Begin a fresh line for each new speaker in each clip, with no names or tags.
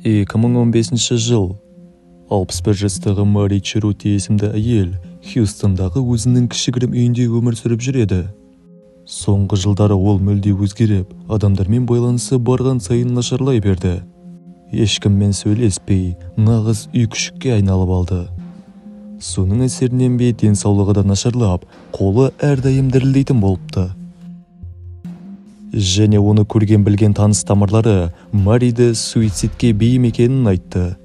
2015 жыл. 61 жастағы Мари Черути есімді әйел Хьюстондағы өзінің кішігірім үйінде өмір сүріп жүреді. Соңғы жылдары ол мүлде өзгеріп, адамдармен байланысы барған сайын нашарлай берді. Ешкіммен сөйлеспей, нағыз үй күшікке айналып алды. Соның әсерінен бе денсаулығы да нашарлап, қолы әрдайым дірілдейтін болыпты. Және оны көрген білген таныс тамырлары Мариді суицидке бейім екенін айтты.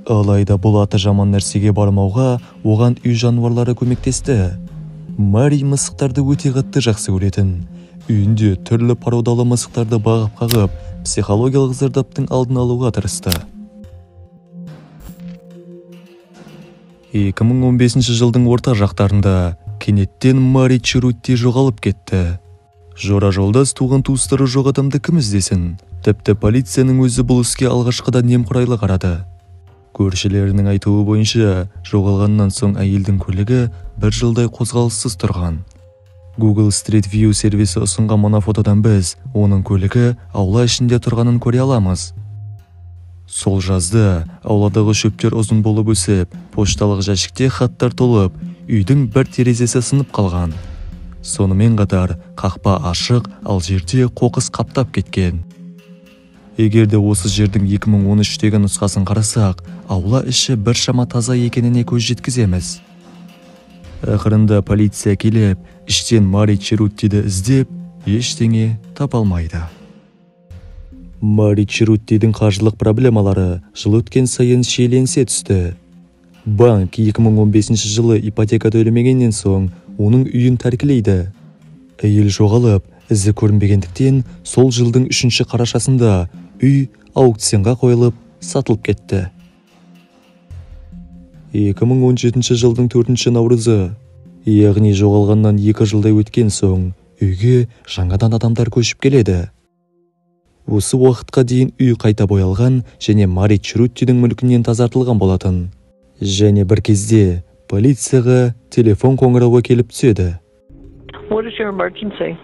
Алайда бұл аты жаман нәрсеге бармауға оған үй жануарлары көмектесті. Мари мысықтарды өте қатты жақсы көретін. Үйінде түрлі пародалы мысықтарды бағып қағып, психологиялық зардаптың алдын алуға тырысты. 2015 жылдың орта жақтарында кенеттен Мари Черути жоғалып кетті. Жора жолдас туған туыстары жоқ адамды кім іздесін? Тіпті полицияның өзі бұл іске алғашқыда немқұрайлы қарады. Көршілерінің айтуы бойынша, жоғалғаннан соң әйелдің көлігі бір жылдай қозғалыссыз тұрған. Google Street View сервисі ұсынған мына фотодан біз оның көлігі аула ішінде тұрғанын көре аламыз. Сол жазда ауладағы шөптер ұзын болып өсіп, пошталық жәшікте хаттар толып, үйдің бір терезесі сынып қалған. Сонымен қатар қақпа ашық, ал жерде қоқыс қаптап кеткен. Егерде осы жердің 2013-тегі нұсқасын қарасақ, аула іші біршама таза екеніне көз жеткіземіз. Ақырында полиция келіп, іштен Мари Черутиді іздеп, ештеңе таба алмайды. Мари Черутидің қаржылық проблемалары жыл өткен сайын шиеленісе түсті. Банк 2015 жылы ипотека төлемегеннен соң оның үйін тәркілейді. Әйел жоғалып, ізі көрінбегендіктен сол жылдың 3 қарашасында үй аукционға қойылып, сатылып кетті. 2017 жылдың 4 наурызы, яғни жоғалғаннан 2 жылдай өткен соң, үйге жаңадан адамдар көшіп келеді. Осы уақытқа дейін үй қайта боялған және Мари Черутидің мүлкінен тазартылған болатын. Және бір кезде полицияға телефон қоңырауы келіп түседі.
What is your emergency?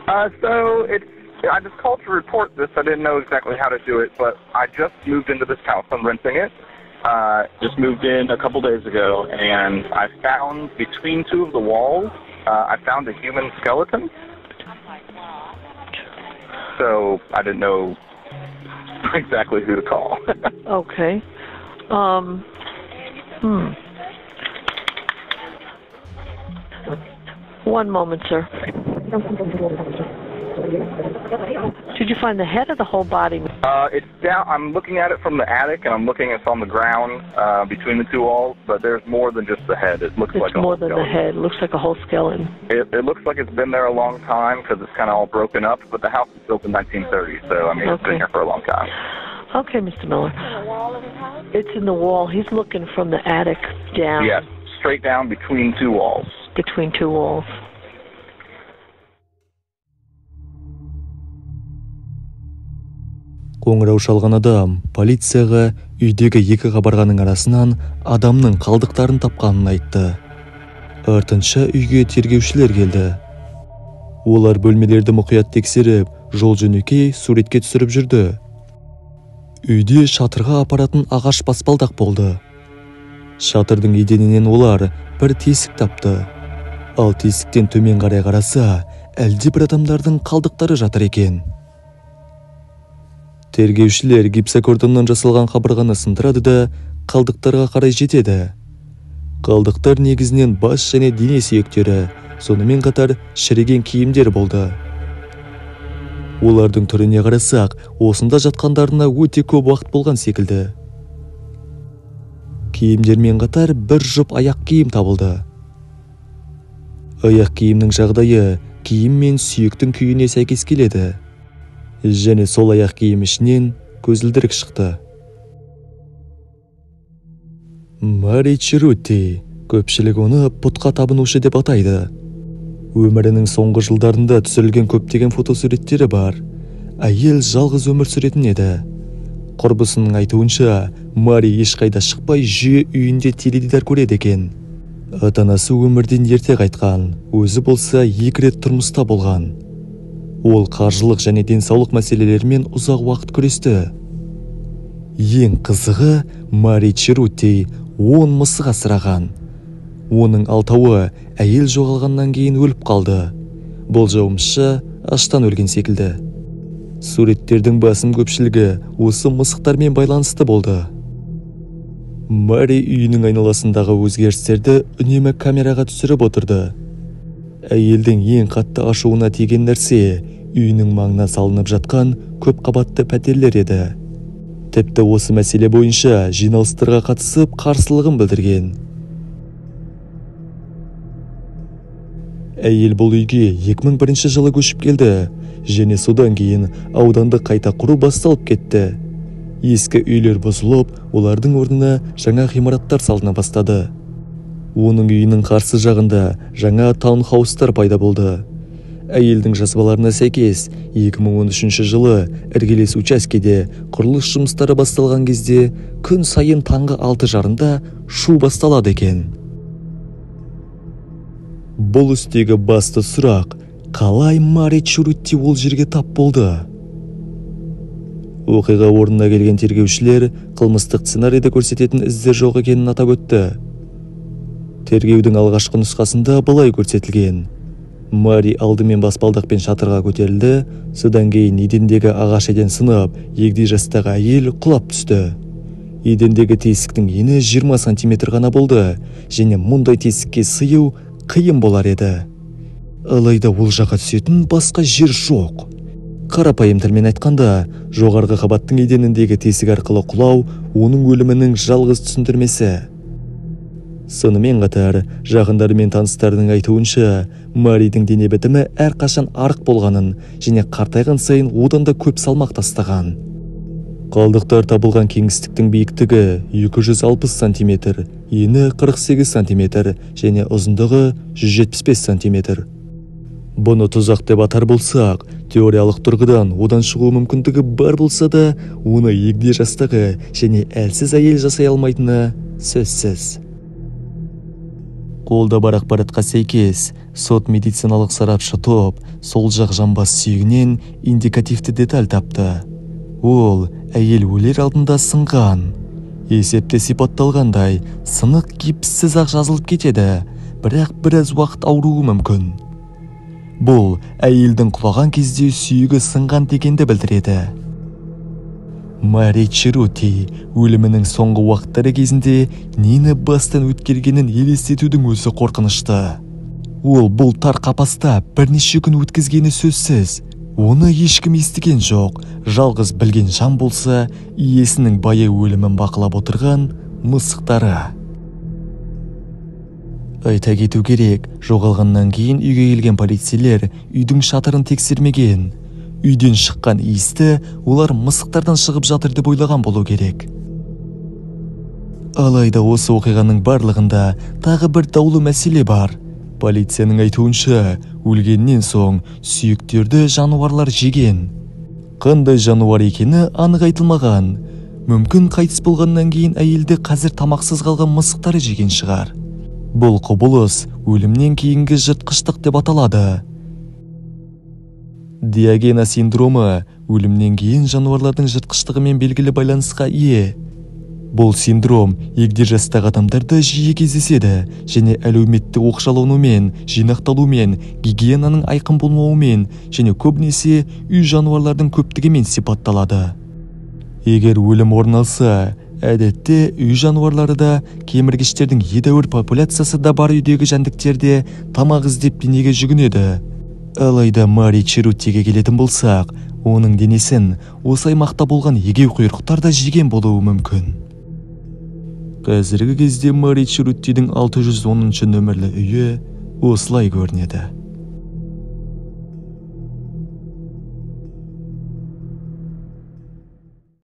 I just called to report this. I didn't know exactly how to do it, but I just moved into this house. I'm renting it. Just moved in a couple days ago, and I found between two of the walls, I found a human skeleton. So I didn't know exactly who to call.
Okay. One moment, sir. Did you find the head or the whole body?
It's down. I'm looking at it from the attic, and I'm looking it's on the ground between the two walls. But there's more than just the head. It looks like a whole skeleton. It's more than the head. It looks like a whole skeleton. It looks like it's been there a long time because it's kind of all broken up. But the house was built in 1930, so I mean it's been here for a long time.
Okay, Mr. Miller. It's in the wall. He's looking from the attic down.
Yes, straight down between two walls.
Between two walls.
Қоңырау шалған адам полицияға үйдегі 2 қабырғаның арасынан адамның қалдықтарын тапқанын айтты. Артынша үйге тергеушілер келді. Олар бөлмелерді мұқият тексеріп, жол-жөнекей суретке түсіріп жүрді. Үйде шатырға апаратын ағаш баспалдақ болды. Шатырдың еденінен олар бір тесік тапты. Ал тесіктен төмен қарай қараса, әлде бір адамдардың қалдықтары жатыр екен. Тергеушілер гипсокартоннан жасалған қабырғаны сындырады да қалдықтарға қарай жетеді. Қалдықтар негізінен бас және дене сүйектері, сонымен қатар шіріген киімдер болды. Олардың түріне қарасақ, осында жатқандарына өте көп уақыт болған секілді. Киімдермен қатар бір жұп аяқ киім табылды. Аяқ киімнің жағдайы киім мен сүйектің күйіне сәйкес келеді. Және сол аяқ киім ішінен көзілдірік шықты. Мари Черути, көпшілік оны пұтқа табынушы деп атайды. Өмірінің соңғы жылдарында түсірілген көптеген фотосуреттері бар. Әйел жалғыз өмір сүретін еді. Құрбысының айтуынша, Мари ешқайда шықпай жиі үйінде теледидар көреді екен. Ата-анасы өмірден ерте қайтқан, өзі болса 2 рет тұрмыста болған. Ол қаржылық және денсаулық мәселелерімен ұзақ уақыт күресті. Ең қызығы, Мари Черути 10 мысық асыраған. Оның 6-ы әйел жоғалғаннан кейін өліп қалды. Болжауымша, аштан өлген секілді. Суреттердің басым көпшілігі осы мысықтармен байланысты болды. Мари үйінің айналасындағы өзгерістерді үнемі камераға түсіріп отырды. Әйелдің ең қатты ашуына тиген нәрсе үйінің маңына салынып жатқан көп қабатты пәтерлер еді. Тіпті осы мәселе бойынша жиналыстарға қатысып қарсылығын білдірген. Әйел бұл үйге 2001 жылы көшіп келді, және содан кейін ауданды қайта құру басталып кетті. Ескі үйлер бұзылып, олардың орнына жаңа ғимараттар салына бастады. Оның үйінің қарсы жағында жаңа таунхаустар пайда болды. Әйелдің жазбаларына сәйкес, 2013 жылы іргелес учаскеде құрылыс жұмыстары басталған кезде күн сайын таңғы 6:30-да шу басталады екен. Бұл істегі басты сұрақ, қалай Мари Черути ол жерге тап болды? Оқиға орнына келген тергеушілер қылмыстық сценарийді көрсететін іздер жоқ екенін атап өтті. Тергеудің алғашқы нұсқасында былай көрсетілген. Мари алдымен баспалдақпен шатырға көтерілді, содан кейін едендегі ағаш еден сынып, егде жастағы әйел құлап түсті. Едендегі тесіктің ені 20 сантиметр ғана болды, және мұндай тесікке сыю қиын болар еді. Алайда ол жаққа түсетін басқа жер жоқ. Қарапайым тілмен айтқанда, жоғарғы қабаттың еденіндегі тесік арқылы құлау оның өлімінің жалғыз түсіндірмесі. Сонымен қатар, жақындары мен таныстарының айтуынша, Маридің дене бітімі әрқашан арық болғанын және қартайған сайын одан да көп салмақ тастаған. Қалдықтар табылған кеңістіктің биіктігі 260 сантиметр, ені 48 сантиметр және ұзындығы 175 сантиметр. Бұны тұзақ деп атар болсақ, теориялық тұрғыдан одан шығу мүмкіндігі бар болса да, оны егде жастағы және әлсіз әйел жасай алмайтыны сөзсіз. Қолда бар ақпаратқа сәйкес, сот медициналық сарапшы топ сол жақ жамбас сүйегінен индикативті деталь тапты. Ол әйел өлер алдында сынған. Есепте сипатталғандай, сынық гипссіз ақ жазылып кетеді, бірақ біраз уақыт ауруы мүмкін. Бұл әйелдің құлаған кезде сүйегі сынған дегенді білдіреді. Мари Черути өлімінің соңғы уақыттары кезінде нені бастан өткергенін елестетудің өзі қорқынышты. Ол бұл тар қапаста бірнеше күн өткізгені сөзсіз. Оны ешкім естіген жоқ, жалғыз білген жан болса, иесінің баяу өлімін бақылап отырған мысықтары. Айта кету керек, жоғалғаннан кейін үйге келген полицейлер үйдің шатырын тексермеген. Үйден шыққан иісті олар мысықтардан шығып жатыр деп ойлаған болу керек. Алайда осы оқиғаның барлығында тағы бір даулы мәселе бар. Полицияның айтуынша, өлгеннен соң сүйектерді жануарлар жеген. Қандай жануар екені анық айтылмаған. Мүмкін қайтыс болғаннан кейін әйелді қазір тамақсыз қалған мысықтары жеген шығар. Бұл құбылыс өлімнен кейінгі жыртқыштық деп аталады. Диогена синдромы өлімнен кейін жануарлардың жыртқыштығымен белгілі байланысқа ие. Бұл синдром егде жастағы адамдарда жиі кездеседі және әлеуметтік оқшауланумен, жинақталумен, гигиенаның айқын болмауымен және көбінесе үй жануарлардың көптігімен сипатталады. Егер өлім орын алса, әдетте үй жануарлары да, кеміргіштердің едәуір популяциясы да бар үйдегі жәндіктерде тамақ іздеп денеге жүгінеді. Алайда Мари Черутиге келетін болсақ, оның денесін осы аймақта болған егеу құйрықтар да жеген болуы мүмкін. Қазіргі кезде Мари Черутидің 610 нөмірлі үйі осылай көрінеді.